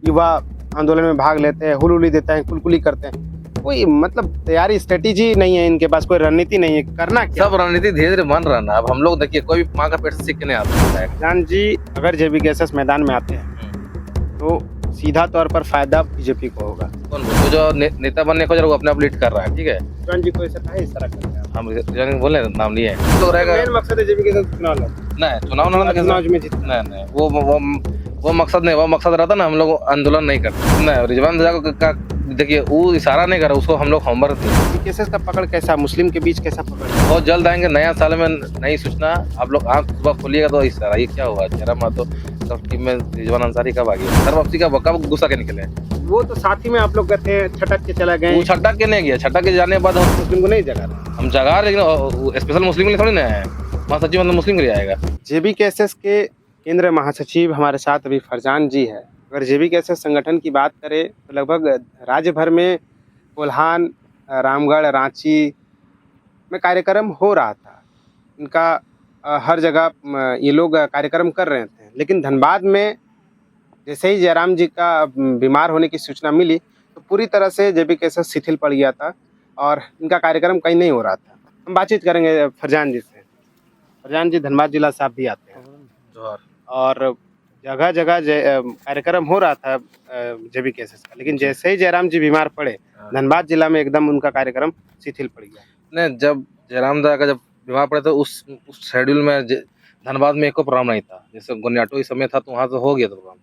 युवा आंदोलन में भाग लेते हैं, हुलूली देते हैं, कुलकुली करते हैं। कोई मतलब तैयारी स्ट्रेटेजी नहीं है इनके पास, कोई रणनीति नहीं है, करना क्या? सब रणनीति धीरे धीरे बन रहा ना। अब हम लोग देखिए, कोई भी माँ का पेट से सीख के नहीं आता है। जान जी, अगर जेबी गैसेस मैदान में आते हैं तो सीधा तौर पर फायदा बीजेपी को होगा। कौन वो जो नेता बनने को जरा वो अपने आप लीड कर रहा है, ठीक है। जान जी को ऐसा काहे इस तरह करते हैं? हम बोले नाम लिए हैं तो रहेगा। मेन मकसद है जेबी गैसेस चुनाव लड़, नहीं चुनाव ना चुनाव में जीतना। नहीं वो मकसद नहीं। वो मकसद रहता ना, हम लोग आंदोलन नहीं करते। नहीं, रिजवान का देखिए वो इशारा नहीं कर रहा, उसको हम लोग होमवर्क थे। केसेस का पकड़ कैसा, मुस्लिम के बीच कैसा पकड़? बहुत जल्द आएंगे नया साल में नई सूचना। आप लोग आँख सुबह खोलिएगा तो इस तरह ये क्या हुआ चेहरा मा तो सब टीम में रिजवान अंसारी कब आ गया, सर वापसी का कब गुस्सा के निकले। वो तो साथ ही में आप लोग कहते हैं छटक के चला गए। वो छटक के नहीं गया, छटक के जाने के बाद हम मुस्लिम को नहीं जगा, हम जगा, लेकिन स्पेशल मुस्लिम के लिए थोड़ी ना है। महासचिव मतलब मुस्लिम के लिए आएगा। जेबी केसेस के केंद्रीय महासचिव हमारे साथ अभी फरजान जी है। अगर जेबी केसेस संगठन की बात करें तो लगभग राज्य भर में कोल्हान, रामगढ़, रांची में कार्यक्रम हो रहा था इनका। हर जगह ये लोग कार्यक्रम कर रहे थे, लेकिन धनबाद में जैसे ही जयराम जी का बीमार होने की सूचना मिली तो पूरी तरह से जेबी केसेस शिथिल पड़ गया था और इनका कार्यक्रम कहीं नहीं हो रहा था। हम बातचीत करेंगे फरजान जी से। फरजान जी, धनबाद जिला से आप भी आते हैं और जगह जगह कार्यक्रम हो रहा था जेबी केसेस का, लेकिन जैसे ही जयराम जी बीमार पड़े धनबाद जिला में एकदम उनका कार्यक्रम शिथिल पड़ गया। नहीं, जब जयराम दा का जब बीमार पड़े तो उस शेड्यूल में धनबाद में एक को प्रोग्राम नहीं था। जैसे गोनियाटो इस समय था तो वहाँ तो हो गया था प्रोग्राम,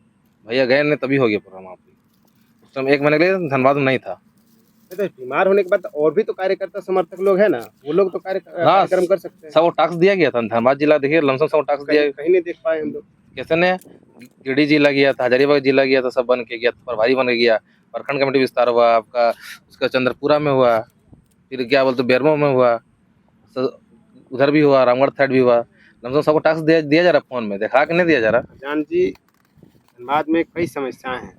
भैया गए नहीं तभी हो गया प्रोग्राम। वहाँ पे उस समय 1 महीने के लिए धनबाद में नहीं था। तो बीमार होने के बाद और भी तो कार्यकर्ता समर्थक लोग हैं ना, वो लोग तो कार्यक्रम कर सकते हैं। सब वो टास्क दिया गया था धनबाद जिला, देखिए लमसम सब टास्क दिया। कहीं नहीं देख पाए हम लोग। कैसे ने गिरिडीह जिला गया था, हजारीबाग जिला गया था, सब बन के गया, प्रभारी बन के गया। प्रखंड कमेटी विस्तार हुआ आपका, उसका चंद्रपुरा में हुआ, फिर क्या बोलते बेरमो में हुआ, उधर भी हुआ, रामगढ़ साइड भी हुआ। लमसम सबको टास्क दिया जा रहा, फोन में देखा कि नहीं दिया जा रहा। जान जी, धनबाद में कई समस्याएं हैं।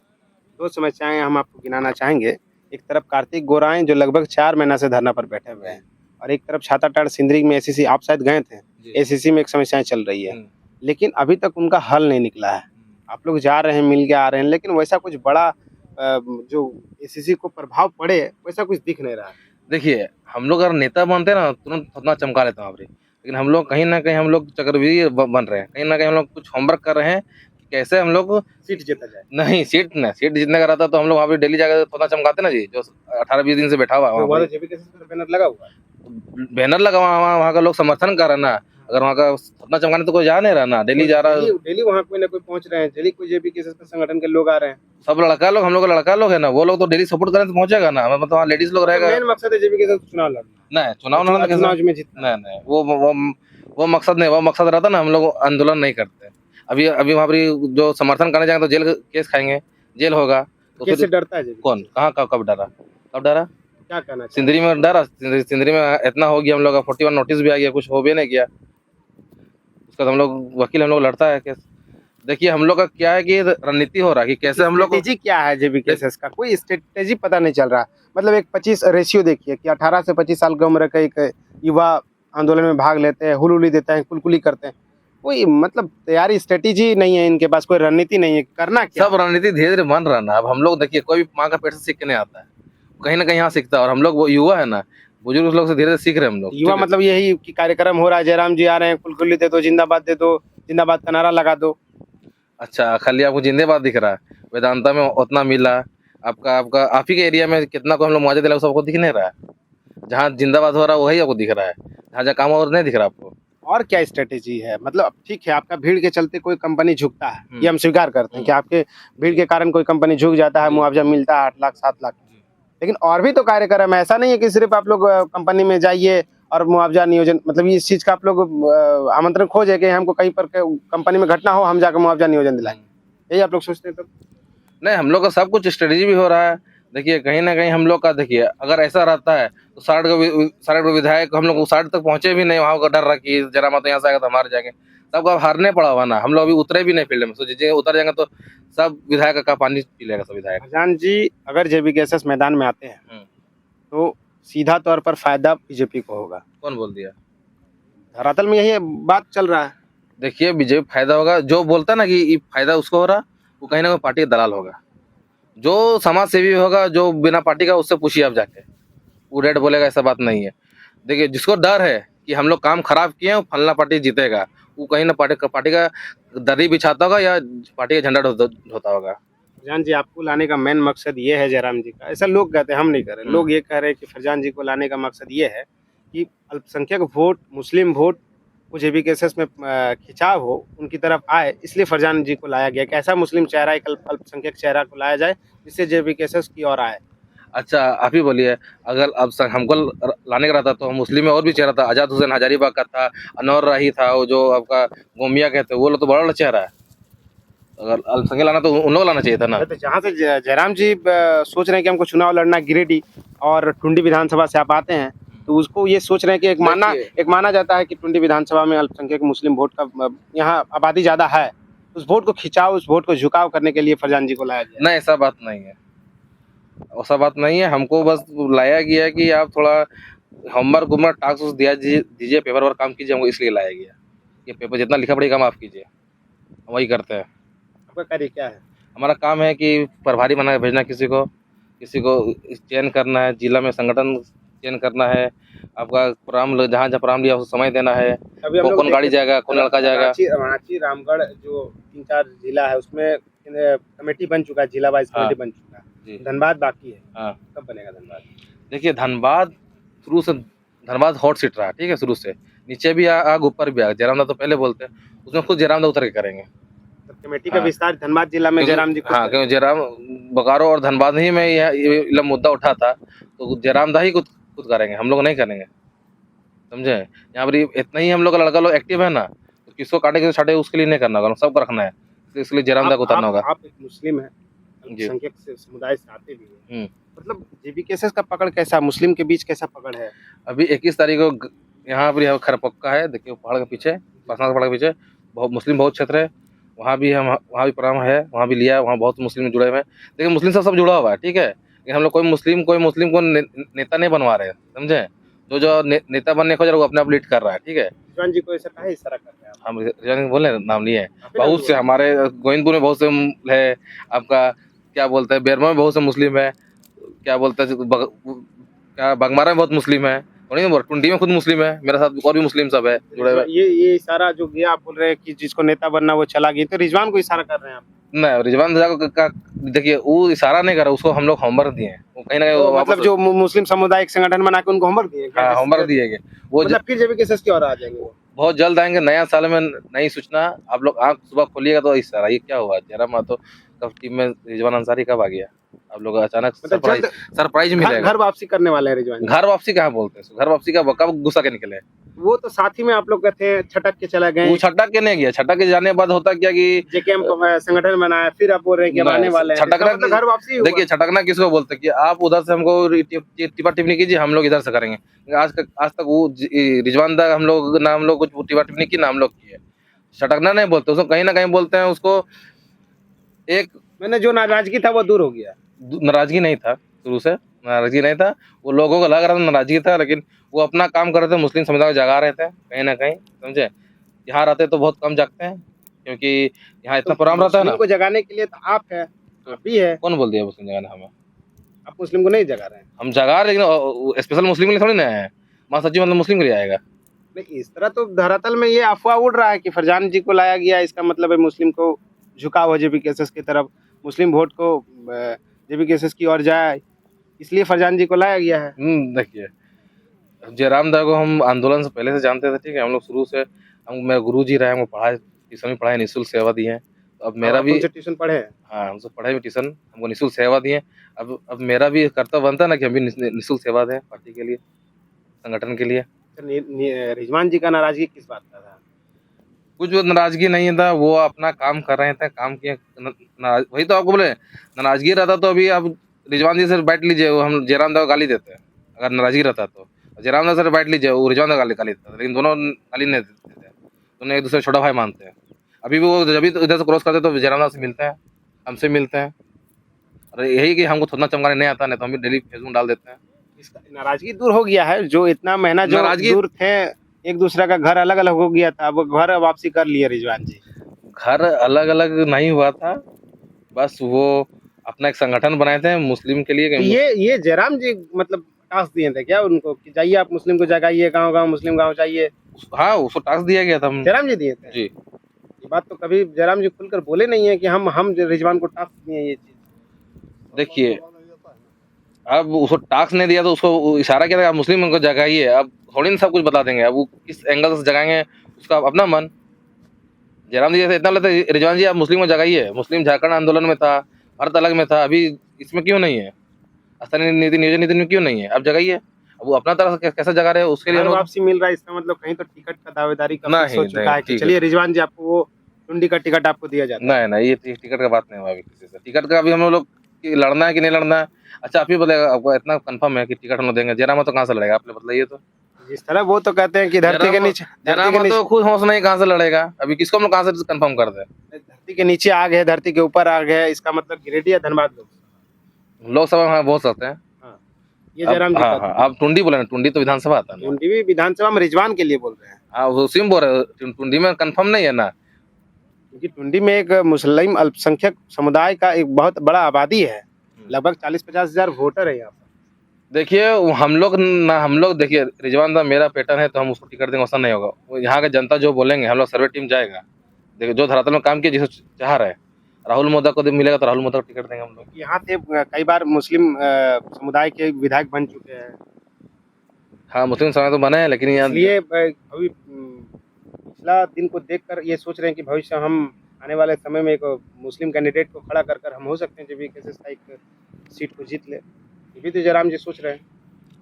2 समस्याएं हम आपको गिनाना चाहेंगे। एक तरफ कार्तिक गोराएं जो लगभग 4 महीना से धरना पर बैठे हुए हैं, और एक तरफ छाताटाड़ सिंदरी में एसीसी, आप शायद गए थे, एसीसी में एक समस्याएं चल रही है, लेकिन अभी तक उनका हल नहीं निकला है। आप लोग जा रहे हैं, मिल के आ रहे हैं, लेकिन वैसा कुछ बड़ा जो एसीसी को प्रभाव पड़े वैसा कुछ दिख नहीं रहा है। देखिए, हम लोग अगर नेता बनते हैं ना तुरंत अपना चमका लेते हैं वहाँ, लेकिन हम लोग कहीं ना कहीं हम लोग चक्रव्यूह बन रहे हैं। कहीं ना कहीं हम लोग कुछ होमवर्क कर रहे हैं कि कैसे हम लोग सीट जीता जाए। नहीं, सीट जीतने का रहता तो हम लोग वहाँ पे डेली जाकर थोड़ा चमकाते ना जी, जो 18-20 दिन से बैठा हुआ है वहाँ जेबी केसेस पर बैनर लगा हुआ है, बैनर लगा हुआ, वहाँ का लोग समर्थन कर रहे ना। अगर वहाँ का सपना चमकाने तो कोई जा नहीं रहा ना, डेली जा रहा, डेली वहाँ कोई ना कोई पहुँच रहे हैं, डेली कोई जेबी केसेस के संगठन के लोग आ रहे हैं। सब लड़का लोग, हम लोग लड़का लोग है ना, वो लोग तो डेली सपोर्ट करें तो पहुंचेगा ना। मतलब वहाँ लेडीज लोग रहेगा। मेन मकसद है जेबी केसेस चुनाव लड़ना। नहीं चुनाव में जीतना। नहीं, वो मकसद नहीं। वो मकसद रहता ना, हम लोग आंदोलन नहीं करते। अभी वहाँ पर जो समर्थन करने जाएंगे तो जेल केस खाएंगे, जेल होगा। तो कैसे डरता है कौन, कहाँ, कब डरा, क्या कहना? सिंदरी में डरा, सिंदरी में इतना हो गया, हम लोग का 41 नोटिस भी आ गया, कुछ हो भी नहीं किया उसका। तो हम लोग वकील, हम लोग लड़ता है केस। देखिए हम लोग का क्या है कि रणनीति हो रहा है कि कैसे हम लोग स्ट्रेटेजी क्या है जेबी केसेस का, कोई स्ट्रेटेजी पता नहीं चल रहा। मतलब एक 25 रेशियो देखिए कि 18 से 25 साल की उम्र का एक युवा आंदोलन में भाग लेते हैं, हुलूली देते हैं, कुलकुली करते हैं। कोई मतलब तैयारी स्ट्रेटेजी नहीं है इनके पास, कोई रणनीति नहीं है, करना क्या? सब रणनीति धीरे धीरे बन रहा ना। अब हम लोग देखिए, कोई भी माँ का पेट से सीख के नहीं आता है, कहीं ना कहीं यहाँ सीखता है। और हम लोग वो युवा है ना, बुजुर्ग लोग से धीरे धीरे सीख रहे हैं हम लोग। युवा मतलब यही कि कार्यक्रम हो रहा है, जयराम जी आ रहे हैं, कुलकुली दे दो, जिंदाबाद दे दो, जिंदाबाद का नारा लगा दो। अच्छा, खाली आपको जिंदाबाद दिख रहा है, वेदांता में उतना मिला आपका आप ही के एरिया में कितना को हम लोग मुआवजा दिला, सबको दिख नहीं रहा है। जहाँ जिंदाबाद हो रहा है वही आपको दिख रहा है, जहाँ काम और नहीं दिख रहा आपको। और क्या स्ट्रेटेजी है? मतलब ठीक है, आपका भीड़ के चलते कोई कंपनी झुकता है, ये हम स्वीकार करते हैं कि आपके भीड़ के कारण कोई कंपनी झुक जाता है, मुआवजा मिलता है 8 लाख 7 लाख। लेकिन और भी तो कार्यक्रम है, ऐसा नहीं है कि सिर्फ आप लोग कंपनी में जाइए और मुआवजा नियोजन, मतलब इस चीज का आप लोग आमंत्रण खोजे कि हमको कहीं पर कंपनी में घटना हो, हम जाकर मुआवजा नियोजन दिलाएं, यही आप लोग सोचते हैं? तो नहीं, हम लोग का सब कुछ स्ट्रेटेजी भी हो रहा है। देखिए कहीं ना कहीं हम लोग का, देखिए अगर ऐसा रहता है तो 60 विधायक हम लोग 60 तक पहुंचे भी नहीं, वहाँ का डर रहा कि जरा मत यहाँ से आएगा तो हमारे जाएंगे। सबको अब हारने पड़ा हुआ ना, हम लोग अभी उतरे भी नहीं फील्ड में। सोचिए उतर जाएंगे तो सब विधायक का पानी पी लेगा सब विधायक। जान जी, अगर जेबी केसेस मैदान में आते हैं तो सीधा तौर पर फायदा बीजेपी को होगा। कौन बोल दिया? धरातल में यही बात चल रहा है। देखिए बीजेपी फायदा होगा, जो बोलता ना कि फायदा उसको हो रहा, वो कहीं ना कहीं पार्टी का दलाल होगा। जो समाज सेवी होगा, जो बिना पार्टी का, उससे पूछिए आप जाके, वो रेड बोलेगा, ऐसा बात नहीं है। देखिए, जिसको डर है कि हम लोग काम खराब किए हैं, वो फलना पार्टी जीतेगा, वो कहीं ना पार्टी का दरी बिछाता होगा या पार्टी का झंडा ढोता होगा। फरजान जी आपको लाने का मेन मकसद ये है जयराम जी का, ऐसा लोग कहते हैं, हम नहीं कह रहे, लोग ये कह रहे हैं कि फरजान जी को लाने का मकसद ये है कि अल्पसंख्यक वोट, मुस्लिम वोट कुछ जेबीकेएसएस में खिंचाव हो, उनकी तरफ आए, इसलिए फरजान जी को लाया गया कि ऐसा मुस्लिम चेहरा, एक अल्पसंख्यक चेहरा को लाया जाए जिससे जेबीकेएसएस की ओर आए। अच्छा, आप ही बोलिए, अगर अब हमको लाने का रहता तो हम मुस्लिम में और भी चेहरा था, आजाद हुसैन हजारीबाग का था, अनवर राही था, वो जो आपका गोमिया कहते हैं, वो लोग तो बड़ा बड़ा चेहरा है। अगर अल्पसंख्यक लाना तो उन लोग लाना चाहिए था ना। तो जहाँ से जयराम जी सोच रहे हैं कि हमको चुनाव लड़ना गिरिडीह और टुंडी विधानसभा से आप आते हैं, तो उसको ये सोच रहे हैं कि एक माना जाता है कि टुंडी विधानसभा में अल्पसंख्यक मुस्लिम वोट का यहाँ आबादी ज्यादा है, उस वोट को खिंचाव, उस वोट को झुकाव करने के लिए फरजान जी को लाया गया। नहीं, ऐसा बात नहीं है, ऐसा बात नहीं है। हमको बस लाया गया कि आप थोड़ा होमवर्क उमवर्क टास्क दिया दीजिए, पेपर वर्क काम कीजिए, हमको इसलिए लाया गया। ये पेपर जितना लिखा पढ़ी काम आप कीजिए, हम वही करते हैं। आपका कार्य क्या है? हमारा काम है कि प्रभारी बना के भेजना, किसी को चयन करना है, जिला में संगठन चयन करना है, आपका प्रोग्राम जहाँ जहाँ प्रोग्राम लिया उसको समय देना है, अभी हम लोग कौन गाड़ी जाएगा, कौन लड़का जाएगा। रांची रामगढ़ जो 3-4 जिला है उसमें कमेटी बन चुका है, जिला वाइज कमेटी बन चुका है, धनबाद बाकी है। हाँ, कब बनेगा धनबाद? देखिए, धनबाद शुरू से धनबाद हॉट सीट रहा, ठीक है, शुरू से नीचे भी आग ऊपर भी आग। जयराम दा तो पहले बोलते हैं, उसमें खुद जयराम दा उतर के करेंगे। तो कमेटी का विस्तार धनबाद जिला में जयराम जी हाँ, क्योंकि जयराम बोकारो और धनबाद ही में ये मुद्दा उठा था, तो जयराम दा ही खुद करेंगे, हम लोग नहीं करेंगे, समझे। यहाँ पर इतना ही हम लोग का लड़का लोग एक्टिव है ना, तो किसको काटे किसको छाटे उसके लिए नहीं करना होगा, सबको रखना है, इसलिए जयराम दा को उतारना होगा। आप एक मुस्लिम है, अल्पसंख्यक समुदाय से आते भी हैं, मतलब जेबीकेएसएस का पकड़ कैसा, मुस्लिम के बीच कैसा पकड़ है? अभी 21 तारीख को यहाँ पर खरपक्का है, देखिए पहाड़ के पीछे, पसना के पहाड़ के पीछे बहुत मुस्लिम बहुत क्षेत्र है, वहाँ भी प्रोग्राम है, वहाँ भी लिया है, वहाँ बहुत मुस्लिम जुड़े हुए हैं। देखिए, मुस्लिम सब जुड़ा हुआ है, ठीक है, लेकिन हम लोग कोई मुस्लिम को नेता नहीं बनवा रहे हैं, समझे। जो नेता बनने खोज रहा है वो अपने आप लीड कर रहा है, ठीक है। रिजवान जी को ऐसा काहे इशारा कर रहे हैं आप? हम रिजवान बोले नाम लिए हैं, बहुत से हमारे गोविंदपुर में बहुत से है, आपका क्या बोलते हैं, बेरमो में बहुत से मुस्लिम है, क्या बोलते हैं क्या बगमारा में बहुत मुस्लिम है, टुंडी में खुद मुस्लिम है, मेरे साथ और भी मुस्लिम सब है जुड़े हुए। ये इशारा जो गया, आप बोल रहे हैं कि जिसको नेता बनना वो चला गया, तो रिजवान को इशारा कर रहे हैं आप? नहीं, रिजवान का देखिए, वो इशारा नहीं कर रहा, उसको हम लोग होमवर्क दिए हैं, वो कहीं ना कहीं मतलब जो मुस्लिम सामुदायिक संगठन बना के उनको होमवर्क दिए? हाँ, होमवर्क दिए गए, वो मतलब फिर जेबीकेएसएस की ओर आ जाएंगे वो? बहुत जल्द आएंगे, नया साल में नई सूचना। आप लोग आँख सुबह खोलिएगा तो इशारा, ये क्या हुआ, जयराम महतो कब टीम में रिजवान अंसारी कब आ गया, आप लोग अचानक सरप्राइज मिलेगा। घर वापसी करने वाले हैं रिजवान? घर वापसी कहाँ बोलते हैं, घर वापसी का कब गुस्सा के निकले? वो तो साथ ही में आप लोग कहते हैं छटक के चला गए। वो छटक के नहीं गया, छटक के जाने के बाद होता क्या कि जेकेएम संगठन बनाया, फिर आप बोल रहे हैं कि आने वाले हैं, छटकना, मतलब घर वापसी। देखिए, छटकना किसको बोलते हैं कि आप उधर से हमको टिपा टिप्पणी कीजिए, हम लोग इधर से करेंगे। आज तक वो रिजवान दा हम लोग कुछ टिपा टिप्पणी की, ना हम लोग किए। छटकना नहीं बोलते उसको, कहीं ना कहीं बोलते हैं उसको। एक मैंने जो नाराजगी था वो दूर हो गया? नाराजगी नहीं था, शुरू से नाराजगी नहीं था, वो लोगों को लग रहा था नाराजगी था, लेकिन वो अपना काम कर रहे थे, मुस्लिम समुदाय को जगा रहे थे कहीं ना कहीं, समझे। यहाँ रहते तो बहुत कम जगते हैं, क्योंकि यहाँ इतना प्रोग्राम रहता है ना। को जगाने के लिए तो आप है, आप भी है। कौन बोल दिया मुस्लिम जगाने हमें? आप मुस्लिम को नहीं जगा रहे हैं? हम जगा रहे, लेकिन स्पेशल मुस्लिम के लिए थोड़ी ना है, महासचिव मतलब मुस्लिम के लिए आएगा। नहीं, इस तरह तो धरातल में ये अफवाह उड़ रहा है कि फरजान जी को लाया गया, इसका मतलब है मुस्लिम को झुकाव हो जेबीकेएसएस की तरफ, मुस्लिम वोट को जेबीकेएसएस की ओर जाए, इसलिए फरजान जी को लाया गया है। देखिए, जयराम दा को हम आंदोलन से पहले से जानते थे, ठीक है, हम लोग शुरू से, मेरे गुरु जी रहे, हमको पढ़ाए, ट्यूशन भी पढ़ाए, निःशुल्क सेवा दी है। तो अब मेरा भी ट्यूशन पढ़े? हाँ, हमसे पढ़ाई भी, ट्यूशन, हमको निःशुल्क सेवा दी है। अब मेरा भी कर्तव्य बनता है ना कि हम भी निःशुल्क सेवा दें पार्टी के लिए, संगठन के लिए। रिजवान जी का नाराजगी किस बात का था? कुछ नाराजगी नहीं था, वो अपना काम कर रहे थे, काम किए, वही तो आपको बोले, नाराजगी रहता तो अभी आप रिजवान जी से बैठ लीजिए, हम जयराम दा को गाली देते हैं। अगर नाराजगी रहता तो जयराम दा से बैठ लीजिए, वो रिजवान दा गाली देता, लेकिन दोनों गाली नहीं देते, दोनों एक दूसरे छोटा भाई मानते हैं। अभी भी वो जब भी इधर से क्रॉस करते तो जयराम दा से मिलते हैं, हमसे मिलते हैं। और यही कि हमको थोड़ा चमकाने नहीं आता, नहीं तो हम भी डेली फेसबुक डाल देते हैं। इसका नाराजगी दूर हो गया है, जो इतना महीना जो दूर थे, एक दूसरे का घर अलग अलग हो गया था, अब घर वापसी कर लिए रिजवान जी। घर अलग अलग नहीं हुआ था, बस वो अपना एक संगठन बनाए थे मुस्लिम के लिए तो कि ये जयराम जी मतलब टास्क दिए थे क्या उनको कि जाइए आप मुस्लिम को जगाइए, गांव गांव मुस्लिम गांव चाहिए? हाँ, उसको टास्क दिया गया था जयराम जी दिए थे? जी। ये बात तो कभी जयराम जी खुलकर बोले नहीं है कि हम रिजवान को टास्क दिए ये चीज। देखिए, अब उसको टास्क नहीं दिया तो उसको इशारा किया था आप मुस्लिम को जगाइए। अब थोड़ी ना सब कुछ बता देंगे, अब वो किस एंगल से जगाएंगे उसका अपना मन। जयराम जी जैसे इतना लेते रिजवान जी आप मुस्लिम को जगाइए, मुस्लिम झारखंड आंदोलन में था, भारत अलग में था, अभी इसमें क्यों नहीं है, स्थानीय नीति नियोजन नीति में क्यों नहीं है, अब जगाइए। अब वो अपना तरह से कैसे जगा रहे हैं उसके लिए घर हम लोग वापसी मिल रहा है, इसका मतलब कहीं तो टिकट का दावेदारी का फिक्स हो नहीं चुका नहीं है कि ठीक चलिए है रिजवान जी आपको वो टुंडी का टिकट आपको दिया जाता है। नहीं नहीं ये टिकट का बात नहीं हुआ अभी किसी से। टिकट का अभी हम लोग कि लड़ना है कि नहीं लड़ना है। अच्छा आप ही बताइएगा, आपको इतना कंफर्म है कि टिकट हम लोग देंगे? जयराम तो कहाँ से लड़ेगा, आप लोग बताइए तो। जिस तरह वो तो कहते हैं कि धरती के नीचे जयराम तो खुद हौसला नहीं, कहाँ से लड़ेगा? अभी किसको हम लोग कहाँ से कंफर्म कर दें? धरती के नीचे आग है, धरती के ऊपर आग है, इसका मतलब गिरिडीह या धनबाद लोग। लोकसभा में हाँ बोल सकते हैं। हाँ, ये जयराम जी हाँ कहते हाँ, हैं। आप टुंडी बोले ना, टुंडी तो विधानसभा आता है ना। टुंडी भी विधानसभा में रिजवान के लिए बोल रहे हैं, हाँ उसी में बोल रहे हैं, टुंडी में कंफर्म नहीं है ना। क्योंकि टुंडी में एक मुस्लिम अल्पसंख्यक समुदाय का एक बहुत बड़ा आबादी है, लगभग 40-50 हजार वोटर है यहाँ पर। देखिए हम लोग देखिए रिजवान दा मेरा पैटर्न है तो हम उसको टिकट देंगे, ऐसा नहीं होगा। वो यहाँ का जनता जो बोलेंगे, हम लोग सर्वे टीम जाएगा, देखिए जो धरातल में काम किया जिसे चाह रहे हैं, राहुल मोदा को मिलेगा तो राहुल मोदा को टिकट देंगे हम लोग। यहाँ से कई बार मुस्लिम समुदाय के विधायक बन चुके हैं, हाँ मुस्लिम समाज तो बने हैं, लेकिन यहाँ इसलिए अभी पिछला दिन को देखकर ये सोच रहे हैं कि भविष्य हम आने वाले समय में एक मुस्लिम कैंडिडेट को खड़ा कर हम हो सकते हैं जब केसेस का एक सीट को जीत ले। ये भी तो जयराम जी सोच रहे हैं।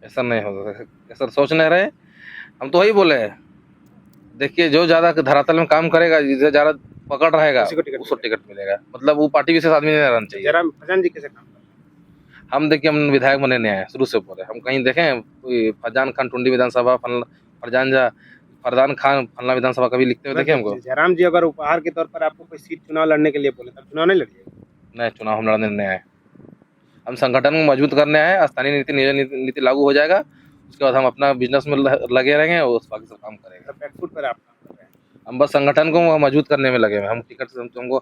ऐसा नहीं होगा सर, सोच नहीं रहे, हम तो वही बोले हैं। देखिए जो ज्यादा धरातल में काम करेगा, जिसे ज्यादा पकड़ रहेगा उसी को टिकट उसको टिकट मिलेगा। मतलब वो पार्टी विशेष आदमी नहीं रहना चाहिए। जयराम फरजान जी कैसे काम कर रहे हम देखिए हम विधायक बने नहीं आए, शुरू से बोले हम कहीं देखें कोई फरजान खान टुंडी विधानसभा, फरजान खान फलना विधानसभा कभी लिखते हुए देखे हमको? हैं? जयराम जी अगर उपहार के तौर पर आपको कोई सीट चुनाव लड़ने के लिए बोले तब चुनाव नहीं लड़िएगा? नहीं, चुनाव हम लड़ने नहीं आए, हम संगठन को मजबूत करने आए। स्थानीय नीति नियोजन नीति लागू हो जाएगा, उसके बाद हम अपना बिजनेस में लगे रहेंगे और बाकी सब काम करेंगे। बैकफुट पर आप काम कर रहे हैं। हम बस संगठन को मजबूत करने में लगे हुए हैं। हम टिकट से हमको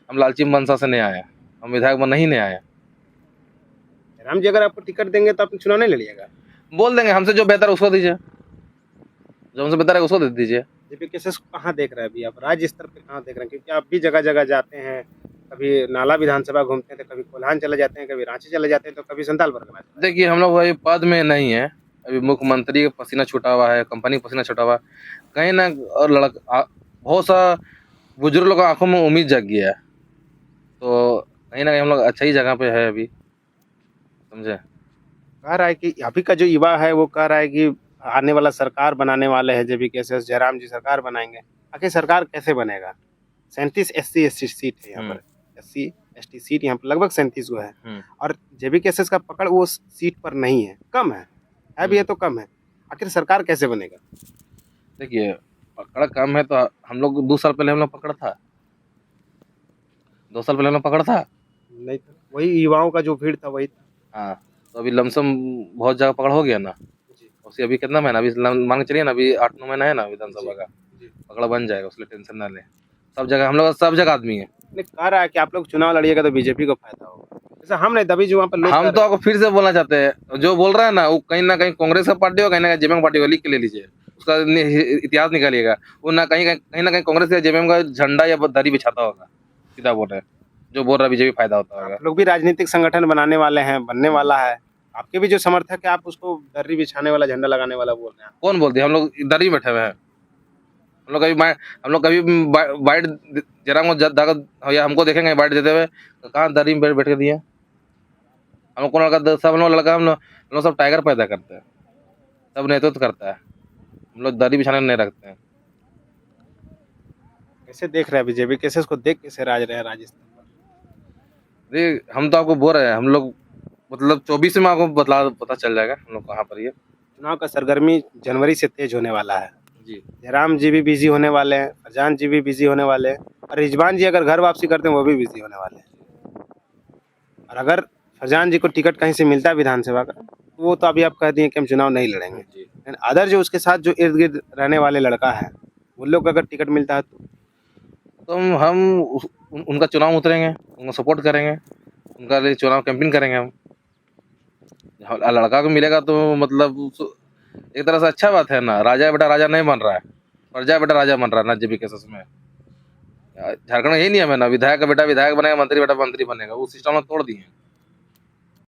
हम लालची मनसा से नहीं आए, हम विधायक बनने ही नहीं आए। जयराम जी अगर आपको टिकट देंगे तो आप चुनाव नहीं लड़िएगा? बोल देंगे हमसे जो बेहतर है उसको दीजिए, जो हमसे बेहतर है उसको दे दीजिए। जेपी केसेस को कहाँ देख रहे हैं अभी आप, राज्य स्तर पे कहाँ देख रहे हैं? क्योंकि आप भी जगह जगह जाते हैं, कभी नाला विधानसभा घूमते हैं, तो कभी कोल्हान चले जाते हैं, कभी रांची चले जाते हैं, तो कभी संताल बरगना। देखिए हम लोग अभी पद में नहीं है, अभी मुख्यमंत्री का पसीना छूटा हुआ है, कंपनी का पसीना छूटा हुआ है कहीं ना, और बहुत सा बुजुर्ग लोगों की आंखों में उम्मीद जग गया है, तो कहीं ना कहीं हम लोग अच्छा ही जगह पे है अभी, समझे। कह रहा है कि अभी का जो युवा है वो कह रहा है कि आने वाला सरकार बनाने वाले हैं जेपी केसेस, जयराम जी सरकार बनाएंगे। आखिर सरकार कैसे बनेगा? 37 SC/ST सीट है यहाँ पर, SC/ST सीट यहाँ पर लगभग 37 वो है, और जेपी केसेस का पकड़ वो सीट पर नहीं है, कम है भी है तो कम है। आखिर सरकार कैसे बनेगा? देखिए पकड़ कम है तो हम लोग 2 साल पहले हम लोग पकड़ था, 2 साल पहले हम लोग पकड़ था नहीं था, वही युवाओं का जो भीड़ था वही था। हाँ, तो अभी लमसम बहुत जगह पकड़ हो गया ना। उसी अभी कितना महीना, अभी मान के चलिए ना, अभी 8-9 महीना है ना विधानसभा का, पकड़ बन जाएगा, उसके लिए टेंशन ना ले। सब जगह हम लोग सब जगह आदमी है। कह रहा है कि आप लोग चुनाव लड़िएगा तो बीजेपी को फायदा होगा, ऐसा हम नहीं, तभी जो वहाँ पर लोग हम तो आपको फिर से बोलना चाहते हैं, जो बोल रहा है ना वो कहीं ना कहीं कांग्रेस का पार्टी हो, कहीं ना कहीं जेएमएम पार्टी हो, लिख के ले लीजिए, उसका इतिहास निकालिएगा। वो ना कहीं ना कहीं कांग्रेस या जेएमएम का झंडा या दरी बिछाता होगा, सीधा बोल रहे हैं, जो बोल रहा है बीजेपी फायदा होता होगा। आप लोग भी राजनीतिक संगठन बनाने वाले हैं, बनने वाला है, आपके भी जो समर्थक है आप उसको दर्री बिछाने वाला, झंडा लगाने वाला बोल रहे हैं। कौन बोल दिया? हम लोग दरी बैठे हुए हैं, हम लोग कभी बाइट जयराम को या हमको देखेंगे बाइट देते हुए, कहाँ दरी में बैठ के दिए? हम लोग लड़का सब लड़का हम लोग सब टाइगर पैदा करते हैं, सब नेतृत्व करता है, हम लोग दरी बिछाने नहीं रखते हैं। कैसे देख रहे हैं बीजेपी केसेस को, देख कैसे राज रहे हैं राजस्थान पर? अरे हम तो आपको बोल रहे हैं, हम लोग मतलब 24 में आपको पता चल जाएगा हम लोग कहाँ पर ये। चुनाव का सरगर्मी जनवरी से तेज होने वाला है जी। जयराम जी भी बिजी होने वाले हैं, फरजान जी भी बिजी होने वाले हैं, और रिजवान जी अगर घर वापसी करते हैं वो भी बिजी होने वाले हैं। और अगर फरजान जी को टिकट कहीं से मिलता है विधानसभा का, तो वो तो अभी आप कह दिए कि हम चुनाव नहीं लड़ेंगे। लेकिन अदर जो उसके साथ जो इर्द गिर्द रहने वाले लड़का है, उन लोग को अगर टिकट मिलता है तो हम उनका चुनाव उतरेंगे, उनको सपोर्ट करेंगे, उनका लिए चुनाव कैंपेन करेंगे हम। लड़का को मिलेगा तो मतलब एक तरह से अच्छा बात है ना, राजा बेटा राजा नहीं बन रहा है, प्रजा बेटा राजा बन रहा है ना जेबी केसेस में। झारखंड में यही नियम है ना, विधायक का बेटा विधायक बनेगा, मंत्री बेटा मंत्री बनेगा, वो सिस्टम तोड़ दिए हैं।